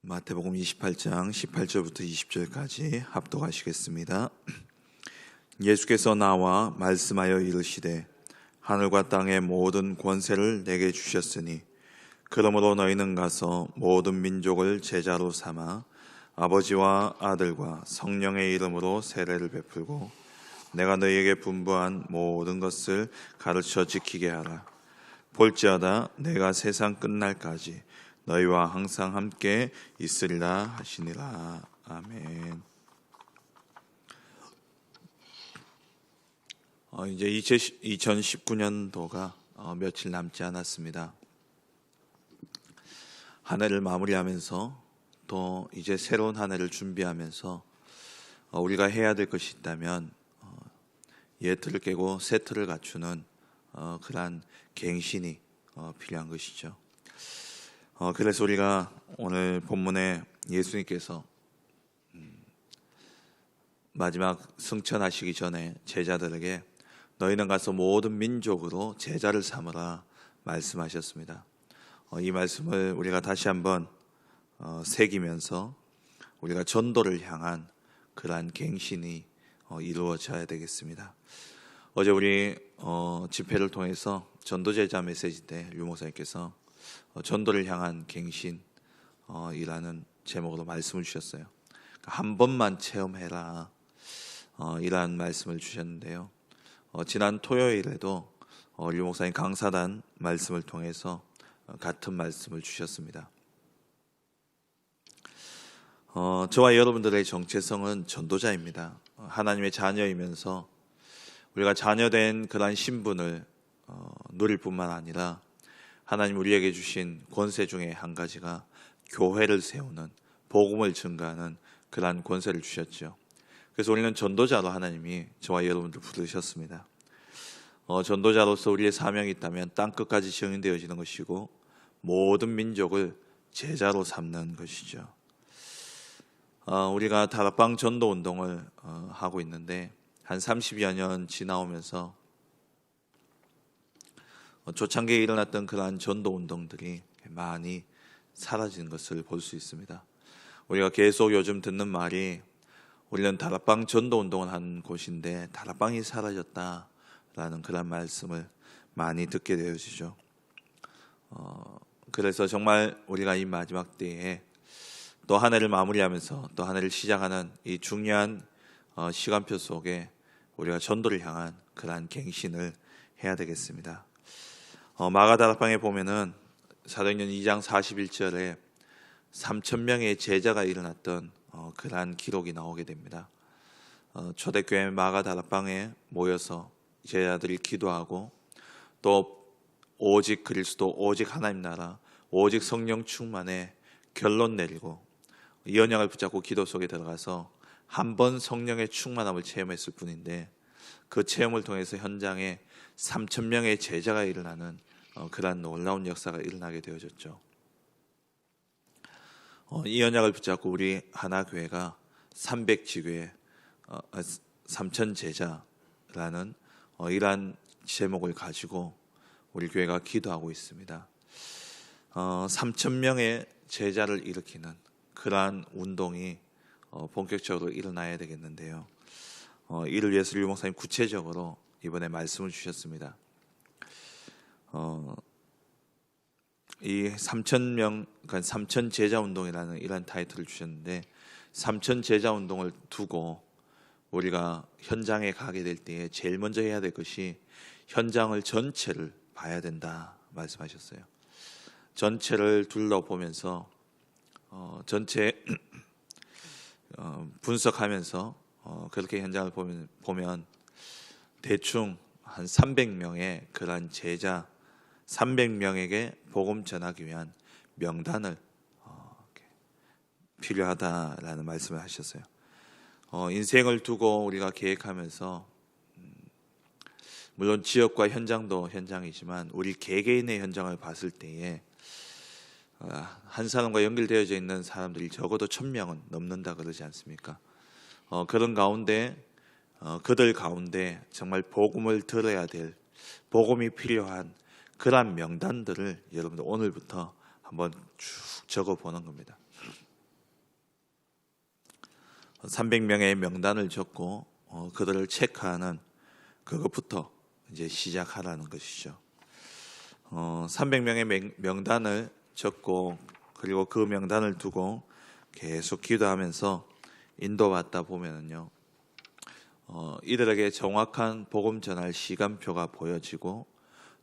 마태복음 28장 18절부터 20절까지 합독하시겠습니다. 예수께서 나와 말씀하여 이르시되 하늘과 땅의 모든 권세를 내게 주셨으니 그러므로 너희는 가서 모든 민족을 제자로 삼아 아버지와 아들과 성령의 이름으로 세례를 베풀고 내가 너희에게 분부한 모든 것을 가르쳐 지키게 하라. 볼지어다 내가 세상 끝날까지 너희와 항상 함께 있으리라 하시니라. 아멘. 이제 2019년도가 며칠 남지 않았습니다. 한 해를 마무리하면서 또 이제 새로운 한 해를 준비하면서 우리가 해야 될 것이 있다면 옛 틀을 깨고 새 틀을 갖추는 그러한 갱신이 필요한 것이죠. 그래서 우리가 오늘 본문에 예수님께서 마지막 승천하시기 전에 제자들에게 너희는 가서 모든 민족으로 제자를 삼으라 말씀하셨습니다. 이 말씀을 우리가 다시 한번 새기면서 우리가 전도를 향한 그러한 갱신이 이루어져야 되겠습니다. 어제 우리 집회를 통해서 전도제자 메시지 때 류 목사님께서 전도를 향한 갱신이라는 제목으로 말씀을 주셨어요. 한 번만 체험해라 이러한 말씀을 주셨는데요. 지난 토요일에도 류 목사님 강사단 말씀을 통해서 같은 말씀을 주셨습니다. 저와 여러분들의 정체성은 전도자입니다. 하나님의 자녀이면서 우리가 자녀된 그러한 신분을 누릴 뿐만 아니라 하나님 우리에게 주신 권세 중에 한 가지가 교회를 세우는, 복음을 증가하는 그러한 권세를 주셨죠. 그래서 우리는 전도자로 하나님이 저와 여러분들 부르셨습니다. 전도자로서 우리의 사명이 있다면 땅끝까지 증인되어지는 것이고 모든 민족을 제자로 삼는 것이죠. 우리가 다락방 전도 운동을 하고 있는데 한 30여 년 지나오면서 초창기에 일어났던 그러한 전도 운동들이 많이 사라진 것을 볼 수 있습니다. 우리가 계속 요즘 듣는 말이 우리는 다락방 전도 운동을 한 곳인데 다락방이 사라졌다라는 그런 말씀을 많이 듣게 되어지죠. 그래서 정말 우리가 이 마지막 때에 또 한 해를 마무리하면서 또 한 해를 시작하는 이 중요한 시간표 속에 우리가 전도를 향한 그러한 갱신을 해야 되겠습니다. 마가다락방에 보면은 사도행전 2장 41절에 3,000명의 제자가 일어났던 그러한 기록이 나오게 됩니다. 초대교회 마가다락방에 모여서 제자들이 기도하고 또 오직 그리스도, 오직 하나님 나라, 오직 성령 충만의 결론 내리고 이 언약을 붙잡고 기도 속에 들어가서 한 번 성령의 충만함을 체험했을 뿐인데 그 체험을 통해서 현장에 3,000명의 제자가 일어나는 그러한 놀라운 역사가 일어나게 되어졌죠. 이 언약을 붙잡고 우리 하나교회가 300지교회 3,000제자라는 이러한 제목을 가지고 우리 교회가 기도하고 있습니다. 3,000명의 제자를 일으키는 그러한 운동이 본격적으로 일어나야 되겠는데요. 이를 위해서 류 목사님 구체적으로 이번에 말씀을 주셨습니다. 이 3,000명, 그러니까 3,000 제자 운동이라는 이런 타이틀을 주셨는데 3,000 제자 운동을 두고 우리가 현장에 가게 될 때에 제일 먼저 해야 될 것이 현장을 전체를 봐야 된다 말씀하셨어요. 전체를 둘러보면서 전체 분석하면서 그렇게 현장을 보면 대충 한 300명의 그러한 제자 300명에게 복음 전하기 위한 명단을 필요하다라는 말씀을 하셨어요. 인생을 두고 우리가 계획하면서 물론 지역과 현장도 현장이지만 우리 개개인의 현장을 봤을 때에 한 사람과 연결되어져 있는 사람들이 적어도 1,000명은 넘는다 그러지 않습니까? 그런 가운데 그들 가운데 정말 복음을 들어야 될, 복음이 필요한 그러한 명단들을 여러분들 오늘부터 한번 쭉 적어보는 겁니다. 300명의 명단을 적고 그들을 체크하는 그것부터 이제 시작하라는 것이죠. 300명의 명단을 적고 그리고 그 명단을 두고 계속 기도하면서 인도받다 보면은요, 이들에게 정확한 복음 전할 시간표가 보여지고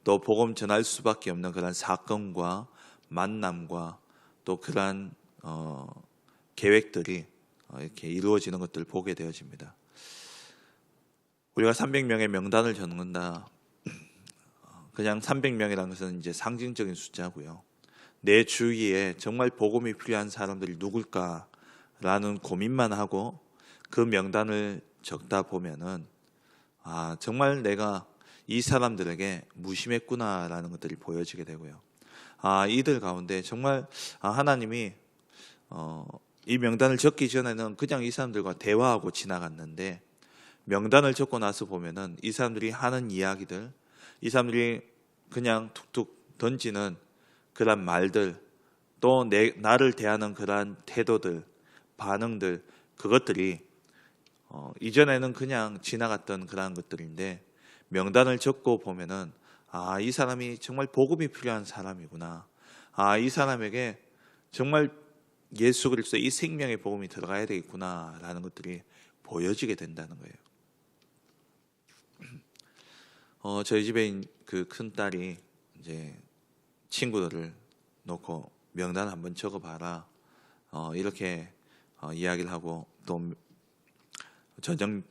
또 복음 전할 수밖에 없는 그런 사건과 만남과 또 그러한 계획들이 이렇게 이루어지는 것들을 보게 되어집니다. 우리가 300명의 명단을 적는다. 그냥 300명이라는 것은 이제 상징적인 숫자고요. 내 주위에 정말 복음이 필요한 사람들이 누굴까라는 고민만 하고 그 명단을 적다 보면은 정말 내가 이 사람들에게 무심했구나라는 것들이 보여지게 되고요. 이들 가운데 정말 하나님이 이 명단을 적기 전에는 그냥 이 사람들과 대화하고 지나갔는데 명단을 적고 나서 보면은 이 사람들이 하는 이야기들, 이 사람들이 그냥 툭툭 던지는 그런 말들, 또 나를 대하는 그런 태도들, 반응들, 그것들이 이전에는 그냥 지나갔던 그런 것들인데 명단을 적고 보면은 이 사람이 정말 복음이 필요한 사람이구나. 이 사람에게 정말 예수 그리스도 이 생명의 복음이 들어가야 되겠구나라는 것들이 보여지게 된다는 거예요. 저희 집에 그 큰 딸이 이제 친구들을 놓고 명단 한번 적어봐라. 이렇게 이야기를 하고 또 저녁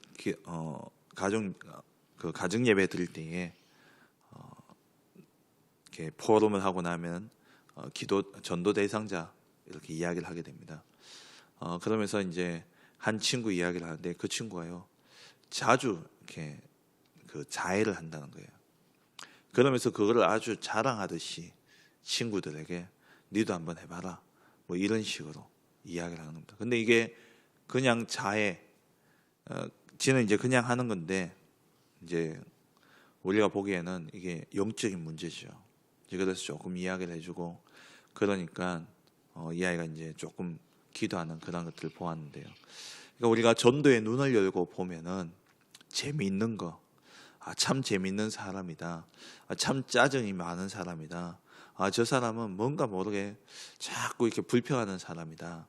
가정 예배 드릴 때에 이렇게 포럼을 하고 나면 전도 대상자 이렇게 이야기를 하게 됩니다. 그러면서 이제 한 친구 이야기를 하는데 그 친구가요 자주 이렇게 그 자해를 한다는 거예요. 그러면서 그거를 아주 자랑하듯이 친구들에게 니도 한번 해봐라 뭐 이런 식으로 이야기를 하는 겁니다. 근데 이게 그냥 자해, 지는 이제 그냥 하는 건데 이제 우리가 보기에는 이게 영적인 문제죠. 그래서 조금 이야기를 해주고 그러니까 이 아이가 이제 조금 기도하는 그런 것들을 보았는데요. 그러니까 우리가 전도의 눈을 열고 보면은 재미있는 거, 참 재미있는 사람이다. 참 짜증이 많은 사람이다. 저 사람은 뭔가 모르게 자꾸 이렇게 불평하는 사람이다.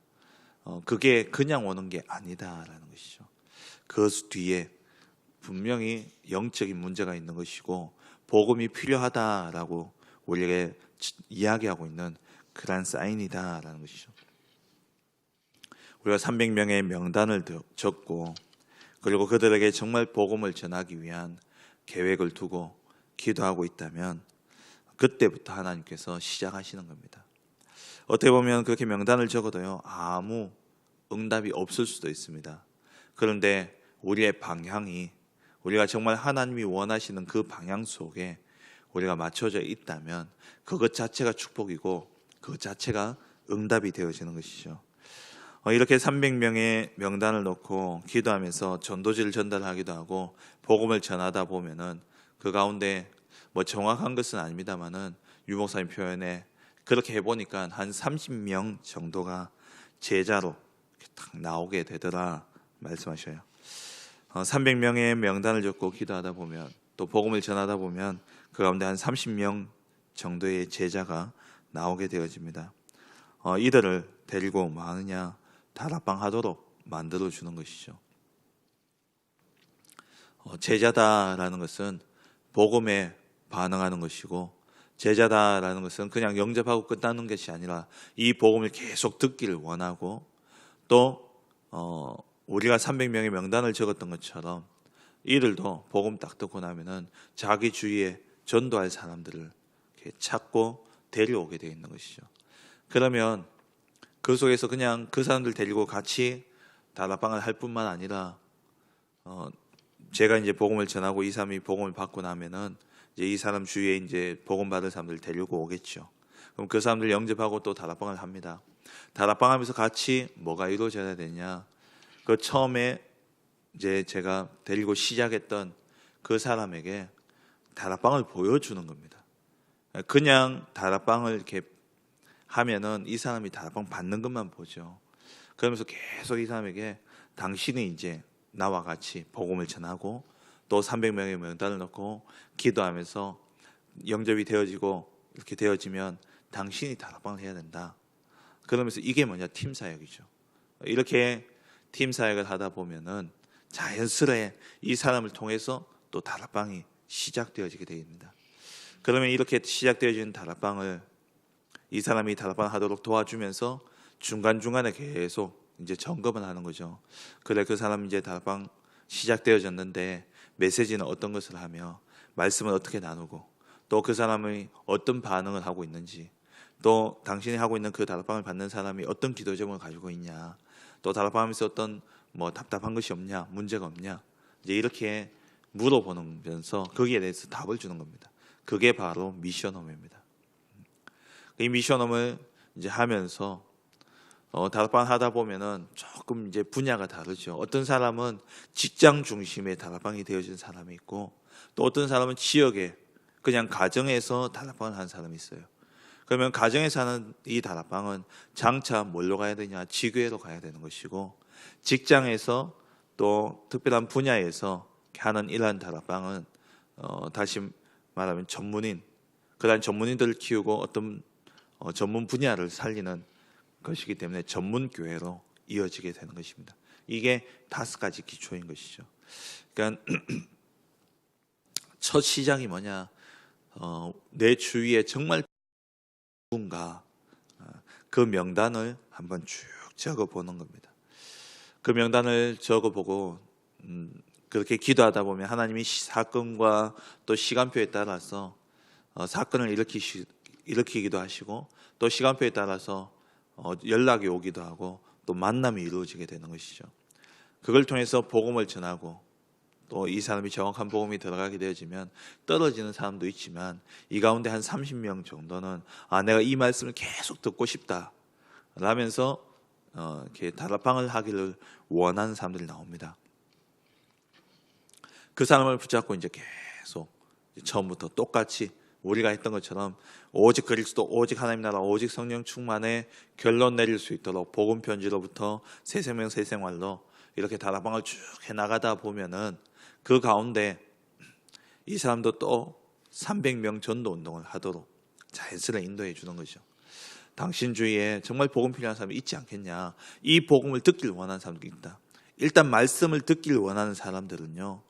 그게 그냥 오는 게 아니다라는 것이죠. 그 뒤에 분명히 영적인 문제가 있는 것이고 복음이 필요하다라고 우리에게 이야기하고 있는 그런 사인이다라는 것이죠. 우리가 300명의 명단을 적고 그리고 그들에게 정말 복음을 전하기 위한 계획을 두고 기도하고 있다면 그때부터 하나님께서 시작하시는 겁니다. 어떻게 보면 그렇게 명단을 적어도요 아무 응답이 없을 수도 있습니다. 그런데 우리의 방향이 우리가 정말 하나님이 원하시는 그 방향 속에 우리가 맞춰져 있다면 그것 자체가 축복이고 그것 자체가 응답이 되어지는 것이죠. 이렇게 300명의 명단을 놓고 기도하면서 전도지를 전달하기도 하고 복음을 전하다 보면은 그 가운데 뭐 정확한 것은 아닙니다만은 유 목사님 표현에 그렇게 해보니까 한 30명 정도가 제자로 딱 나오게 되더라 말씀하셔요. 300명의 명단을 적고 기도하다 보면 또 복음을 전하다 보면 그 가운데 한 30명 정도의 제자가 나오게 되어집니다. 이들을 데리고 뭐 하느냐 다락방 하도록 만들어 주는 것이죠. 제자다라는 것은 복음에 반응하는 것이고 제자다라는 것은 그냥 영접하고 끝나는 것이 아니라 이 복음을 계속 듣기를 원하고 또 우리가 300명의 명단을 적었던 것처럼 이들도 복음 딱 듣고 나면은 자기 주위에 전도할 사람들을 이렇게 찾고 데려오게 되어 있는 것이죠. 그러면 그 속에서 그냥 그 사람들 데리고 같이 다락방을 할 뿐만 아니라 제가 이제 복음을 전하고 이 사람이 복음을 받고 나면은 이제 이 사람 주위에 이제 복음 받을 사람들 데리고 오겠죠. 그럼 그 사람들 영접하고 또 다락방을 합니다. 다락방 하면서 같이 뭐가 이루어져야 되냐? 그 처음에 이제 제가 데리고 시작했던 그 사람에게 다락방을 보여주는 겁니다. 그냥 다락방을 이렇게 하면은 이 사람이 다락방 받는 것만 보죠. 그러면서 계속 이 사람에게 당신이 이제 나와 같이 복음을 전하고 또 300명의 명단을 넣고 기도하면서 영접이 되어지고 이렇게 되어지면 당신이 다락방을 해야 된다. 그러면서 이게 뭐냐? 팀 사역이죠. 이렇게 팀 사역을 하다 보면은 자연스레 이 사람을 통해서 또 다락방이 시작되어지게 됩니다. 그러면 이렇게 시작되어지는 다락방을 이 사람이 다락방을 하도록 도와주면서 중간중간에 계속 이제 점검을 하는 거죠. 그래, 그 사람 이제 다락방 시작되어졌는데 메시지는 어떤 것을 하며 말씀을 어떻게 나누고 또 그 사람이 어떤 반응을 하고 있는지 또 당신이 하고 있는 그 다락방을 받는 사람이 어떤 기도 제목을 가지고 있냐 또 다락방하면서 어떤 뭐 답답한 것이 없냐 문제가 없냐 이제 이렇게 물어보면서 거기에 대해서 답을 주는 겁니다. 그게 바로 미션홈입니다. 이 미션홈을 이제 하면서 다락방 하다 보면은 조금 이제 분야가 다르죠. 어떤 사람은 직장 중심의 다락방이 되어진 사람이 있고 또 어떤 사람은 지역에 그냥 가정에서 다락방을 하는 사람이 있어요. 그러면 가정에서 하는 이 다락방은 장차 뭘로 가야 되냐? 지교회로 가야 되는 것이고 직장에서 또 특별한 분야에서 하는 이러한 다락방은 다시 말하면 전문인, 그다음 전문인들을 키우고 어떤 전문 분야를 살리는 것이기 때문에 전문교회로 이어지게 되는 것입니다. 이게 5가지 기초인 것이죠. 그러니까 첫 시작이 뭐냐? 내 주위에 정말 누군가 그 명단을 한번 쭉 적어보는 겁니다. 그 명단을 적어보고 그렇게 기도하다 보면 하나님이 사건과 또 시간표에 따라서 사건을 일으키기도 하시고 또 시간표에 따라서 연락이 오기도 하고 또 만남이 이루어지게 되는 것이죠. 그걸 통해서 복음을 전하고 또 이 사람이 정확한 복음이 들어가게 되어지면 떨어지는 사람도 있지만 이 가운데 한 30명 정도는 내가 이 말씀을 계속 듣고 싶다 라면서 이렇게 다락방을 하기를 원하는 사람들이 나옵니다. 그 사람을 붙잡고 이제 계속 처음부터 똑같이 우리가 했던 것처럼 오직 그리스도, 오직 하나님 나라, 오직 성령 충만에 결론 내릴 수 있도록 복음 편지로부터 새 생명 새 생활로 이렇게 다락방을 쭉 해나가다 보면은 그 가운데 이 사람도 또 300명 전도 운동을 하도록 자연스레 인도해 주는 거죠. 당신 주위에 정말 복음 필요한 사람이 있지 않겠냐? 이 복음을 듣길 원하는 사람들이 있다. 일단 말씀을 듣길 원하는 사람들은요,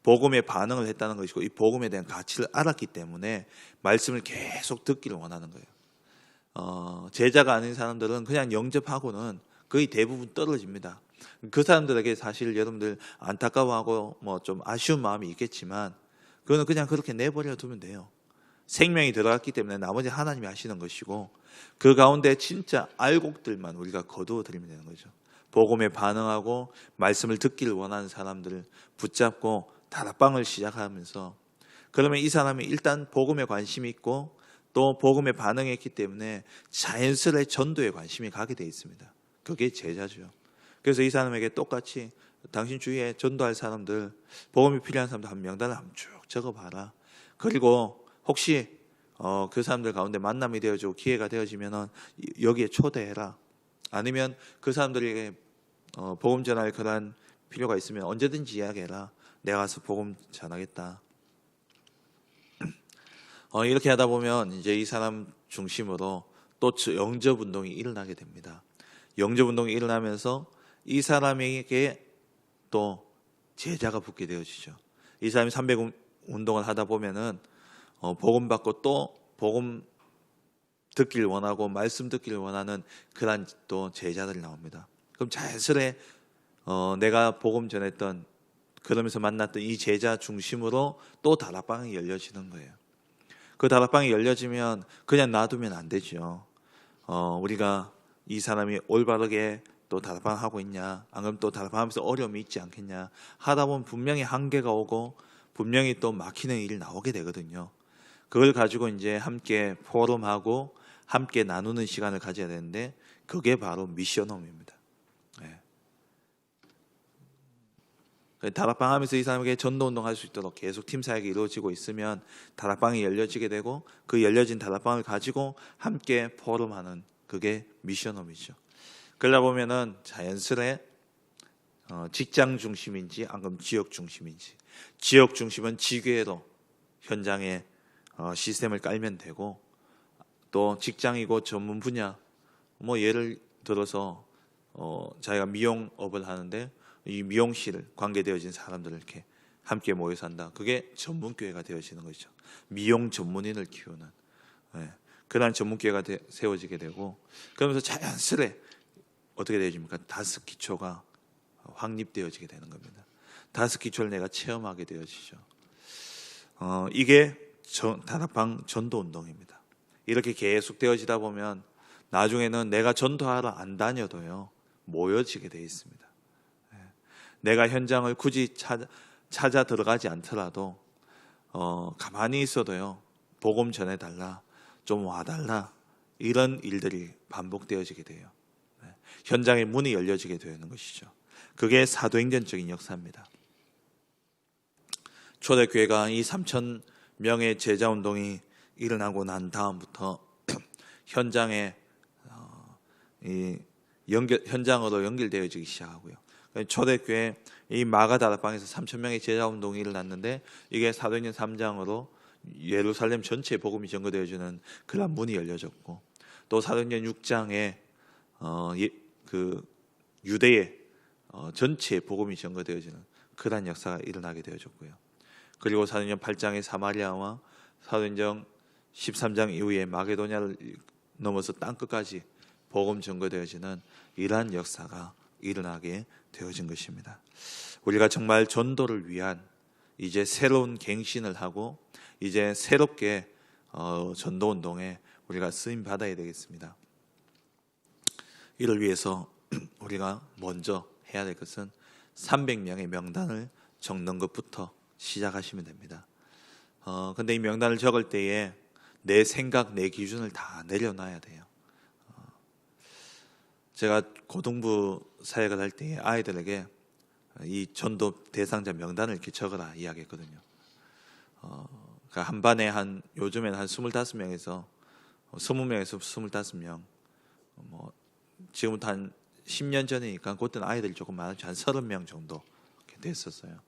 복음에 반응을 했다는 것이고 이 복음에 대한 가치를 알았기 때문에 말씀을 계속 듣기를 원하는 거예요. 제자가 아닌 사람들은 그냥 영접하고는 거의 대부분 떨어집니다. 그 사람들에게 사실 여러분들 안타까워하고 뭐 좀 아쉬운 마음이 있겠지만 그거는 그냥 그렇게 내버려 두면 돼요. 생명이 들어갔기 때문에 나머지 하나님이 하시는 것이고 그 가운데 진짜 알곡들만 우리가 거두어 드리면 되는 거죠. 복음에 반응하고 말씀을 듣기를 원하는 사람들을 붙잡고 다락방을 시작하면서 그러면 이 사람이 일단 복음에 관심이 있고 또 복음에 반응했기 때문에 자연스레 전도에 관심이 가게 되어 있습니다. 그게 제자죠. 그래서 이 사람에게 똑같이 당신 주위에 전도할 사람들, 복음이 필요한 사람들 한 명단을 한번 쭉 적어봐라. 그리고 혹시 그 사람들 가운데 만남이 되어지고 기회가 되어지면은 여기에 초대해라. 아니면 그 사람들에게 복음 전할 그런 필요가 있으면 언제든지 이야기해라. 내가 가서 복음 전하겠다. 이렇게 하다 보면 이제 이 사람 중심으로 또 영접 운동이 일어나게 됩니다. 영접 운동이 일어나면서 이 사람에게 또 제자가 붙게 되어지죠. 이 사람이 300 운동을 하다 보면은 복음 받고 또 복음 듣기를 원하고 말씀 듣기를 원하는 그런 또 제자들이 나옵니다. 그럼 자연스레 내가 복음 전했던 그러면서 만났던 이 제자 중심으로 또 다락방이 열려지는 거예요. 그 다락방이 열려지면 그냥 놔두면 안 되죠. 우리가 이 사람이 올바르게 또 다락방 하고 있냐, 안 그러면 또 다락방 하면서 어려움이 있지 않겠냐 하다 보면 분명히 한계가 오고 분명히 또 막히는 일이 나오게 되거든요. 그걸 가지고 이제 함께 포럼하고 함께 나누는 시간을 가져야 되는데 그게 바로 미션홈입니다. 다락방 하면서 이 사람에게 전도운동 할 수 있도록 계속 팀 사역이 이루어지고 있으면 다락방이 열려지게 되고 그 열려진 다락방을 가지고 함께 포럼하는 그게 미션홈이죠. 그러다 보면은 자연스레 직장 중심인지 아니면 지역 중심인지. 지역 중심은 지교회로 현장에 시스템을 깔면 되고, 또 직장이고 전문 분야, 뭐 예를 들어서 자기가 미용업을 하는데 이 미용실을 관계되어진 사람들을 이렇게 함께 모여서 한다. 그게 전문교회가 되어지는 것이죠. 미용 전문인을 키우는 그러한 전문교회가 세워지게 되고, 그러면서 자연스레 어떻게 되어집니까? 다섯 기초가 확립되어지게 되는 겁니다. 다섯 기초를 내가 체험하게 되어지죠. 이게 다락방 전도운동입니다. 이렇게 계속 되어지다 보면 나중에는 내가 전도하러 안 다녀도요 모여지게 되어 있습니다. 내가 현장을 굳이 찾아 들어가지 않더라도 가만히 있어도요 복음 전해달라, 좀 와달라, 이런 일들이 반복되어지게 돼요. 현장의 문이 열려지게 되는 것이죠. 그게 사도행전적인 역사입니다. 초대교회가 이 3,000명의 제자운동이 일어나고 난 다음부터 현장에 현장으로 연결되어지기 시작하고요. 초대교회 이 마가다락방에서 3,000명의 제자운동이 일어났는데, 이게 사도행전 3장으로 예루살렘 전체에 복음이 전거되어지는 그런 문이 열려졌고, 또 사도행전 6장에 그 유대의 전체에 복음이 전거되어지는 그런 역사가 일어나게 되어졌고요. 그리고 사도행전 8장의 사마리아와 사도행전 13장 이후에 마게도냐를 넘어서 땅끝까지 복음 전거되어지는 이러한 역사가 일어나게 되어진 것입니다. 우리가 정말 전도를 위한 이제 새로운 갱신을 하고 이제 새롭게 전도운동에 우리가 쓰임 받아야 되겠습니다. 이를 위해서 우리가 먼저 해야 될 것은 300명의 명단을 적는 것부터 시작하시면 됩니다. 근데 이 명단을 적을 때에 내 생각, 내 기준을 다 내려놔야 돼요. 제가 고등부 사역을 할 때 아이들에게 이 전도 대상자 명단을 이렇게 적어라 이야기했거든요. 그러니까 한 반에 요즘에는 한 25명에서 20명에서 25명, 뭐 지금부터 한 10년 전이니까 그때는 아이들이 조금 많았죠. 한 30명 정도 됐었어요.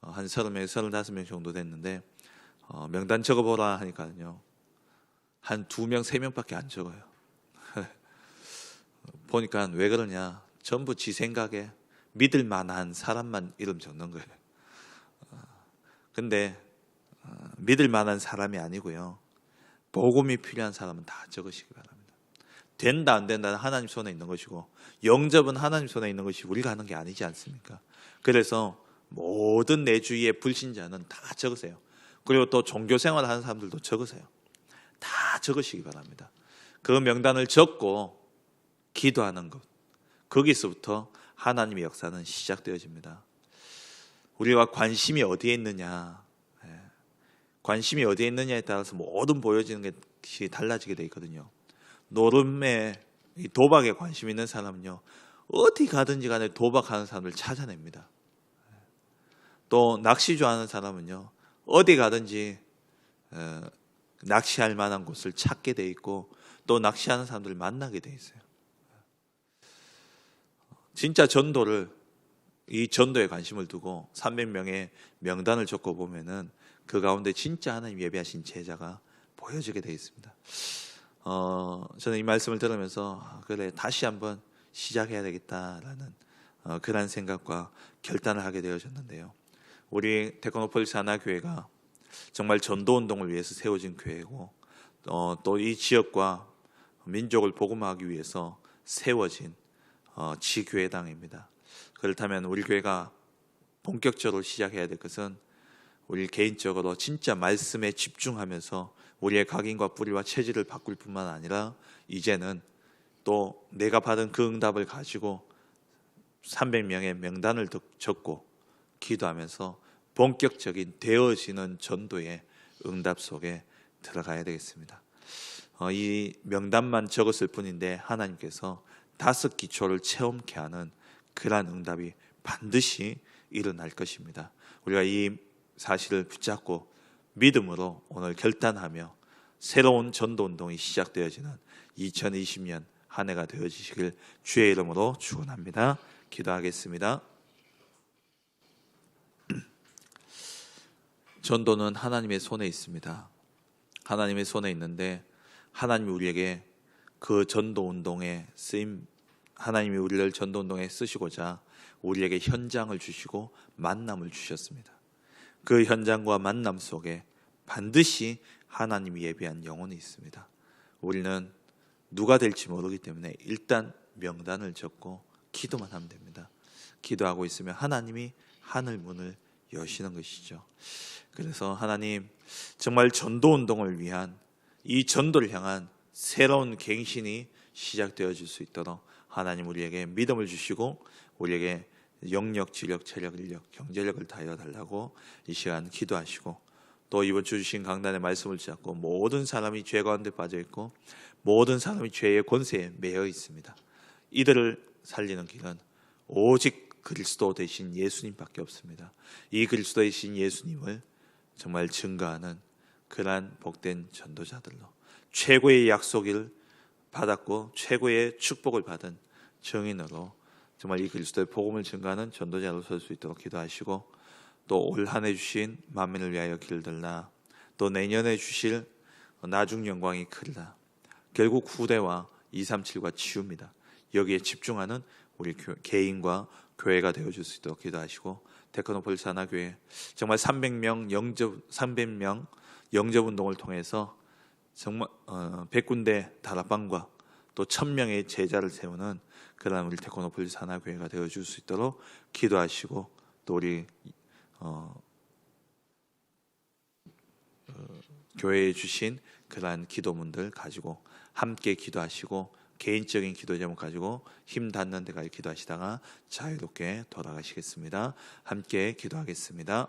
한 30명, 35명 정도 됐는데 명단 적어보라 하니까요 한 2명, 3명밖에 안 적어요. 보니까 왜 그러냐, 전부 지 생각에 믿을 만한 사람만 이름 적는 거예요. 근데 믿을 만한 사람이 아니고요, 복음이 필요한 사람은 다 적으시기 바랍니다. 된다 안 된다는 하나님 손에 있는 것이고, 영접은 하나님 손에 있는 것이 우리가 하는 게 아니지 않습니까? 그래서 모든 내 주위의 불신자는 다 적으세요. 그리고 또 종교생활 하는 사람들도 적으세요. 다 적으시기 바랍니다. 그 명단을 적고 기도하는 것, 거기서부터 하나님의 역사는 시작되어집니다. 우리가 관심이 어디에 있느냐, 관심이 어디에 있느냐에 따라서 모든 보여지는 것이 달라지게 되어 있거든요. 노름에 도박에 관심 있는 사람은요 어디 가든지 간에 도박하는 사람을 찾아냅니다. 또 낚시 좋아하는 사람은요 어디 가든지 낚시할 만한 곳을 찾게 돼 있고, 또 낚시하는 사람들을 만나게 돼 있어요. 진짜 이 전도에 관심을 두고 300명의 명단을 적고 보면은 그 가운데 진짜 하나님 예배하신 제자가 보여지게 돼 있습니다. 저는 이 말씀을 들으면서 그래, 다시 한번 시작해야 되겠다라는 그런 생각과 결단을 하게 되어졌는데요. 우리 테크노폴리스 하나교회가 정말 전도운동을 위해서 세워진 교회고, 또 이 지역과 민족을 복음화하기 위해서 세워진 지교회당입니다. 그렇다면 우리 교회가 본격적으로 시작해야 될 것은 우리 개인적으로 진짜 말씀에 집중하면서 우리의 각인과 뿌리와 체질을 바꿀 뿐만 아니라, 이제는 또 내가 받은 그 응답을 가지고 300명의 명단을 적고 기도하면서 본격적인 되어지는 전도의 응답 속에 들어가야 되겠습니다. 이 명단만 적었을 뿐인데 하나님께서 5 기초를 체험케 하는 그러한 응답이 반드시 일어날 것입니다. 우리가 이 사실을 붙잡고 믿음으로 오늘 결단하며 새로운 전도운동이 시작되어지는 2020년 한 해가 되어지시길 주의 이름으로 축원합니다. 기도하겠습니다. 전도는 하나님의 손에 있습니다. 하나님의 손에 있는데 하나님이 우리에게 그 전도 운동에 쓰임, 하나님이 우리를 전도 운동에 쓰시고자 우리에게 현장을 주시고 만남을 주셨습니다. 그 현장과 만남 속에 반드시 하나님이 예비한 영혼이 있습니다. 우리는 누가 될지 모르기 때문에 일단 명단을 적고 기도만 하면 됩니다. 기도하고 있으면 하나님이 하늘 문을 여시는 것이죠. 그래서 하나님, 정말 전도 운동을 위한, 이 전도를 향한 새로운 갱신이 시작되어질 수 있도록 하나님 우리에게 믿음을 주시고 우리에게 영력, 지력, 체력, 인력, 경제력을 다하여 달라고 이 시간 기도하시고, 또 이번 주 주신 강단의 말씀을 잡고 모든 사람이 죄 가운데 빠져 있고 모든 사람이 죄의 권세에 매여 있습니다. 이들을 살리는 길은 오직 그리스도 되신 예수님밖에 없습니다. 이 그리스도 되신 예수님을 정말 증거하는 그러한 복된 전도자들로, 최고의 약속을 받았고 최고의 축복을 받은 증인으로 정말 이 그리스도의 복음을 증거하는 전도자로 설 수 있도록 기도하시고, 또 올 한 해 주신 만민을 위하여 길들라, 또 내년에 주실 나중 영광이 크리라. 결국 후대와 237과 치유입니다. 여기에 집중하는 우리 개인과 교회가 되어줄 수 있도록 기도하시고, 테크노폴리스 하나교회 정말 300명 영접 운동을 통해서 정말 100군데 다락방과 또 1000명의 제자를 세우는 그런 우리 테크노폴리스 하나교회가 되어줄 수 있도록 기도하시고, 또 우리 교회에 주신 그러한 기도문들 가지고 함께 기도하시고, 개인적인 기도 제목 가지고 힘 닿는 데까지 기도하시다가 자유롭게 돌아가시겠습니다. 함께 기도하겠습니다.